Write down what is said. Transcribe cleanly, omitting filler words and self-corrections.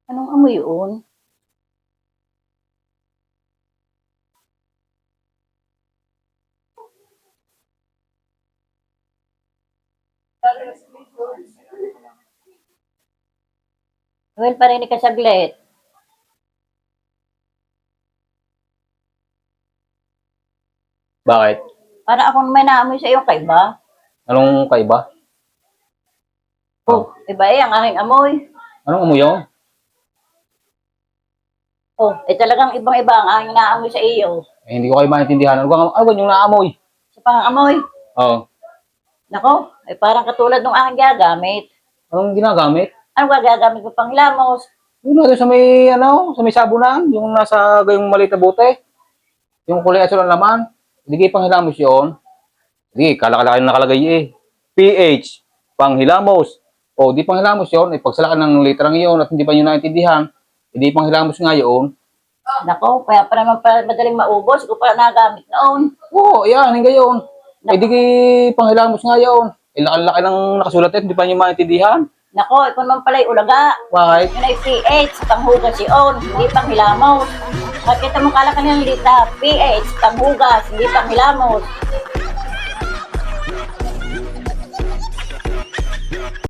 Anong amoy yun? Well, parinig ka saglit. Bakit? Para akong may naamoy sa iyo, kaiba. Anong kaiba? Oh, iba ang aking amoy. Anong amoy yun? Oh, talagang ibang-iba ang aking naamoy sa iyo. Hindi ko kayo maintindihan. Ano ba yung naamoy? Sa pangangamoy. Oo. Nako, parang katulad ng aking gagamit. Anong ginagamit? Ano gagamit ko pang hilamos? Yung natin sa may sabunan, yung nasa gayong maliit na bote. Yung kulay asul ang laman. Hindi kayo panghilamos yun. Hindi, kala-kala nakalagay pH, panghilamos. O, di panghilamos yun. Pagsalaan ng literang yun at hindi pa nyo naintindihan, hindi panghilamos nga yun. Nako, kaya pa naman madaling maubos. Ko pa nagamit noon. Oo, yan, hindi yun. Di kayo panghilamos nga yun. Laki-laki ng nakasulat hindi pa nyo maintindihan. Nako, ikaw naman pala'y ulaga. Bakit? Yun ay pH, panghugas yun, hindi panghilamos. At kita mo kala kanina lita, pH, panghugas, hindi panghilamos.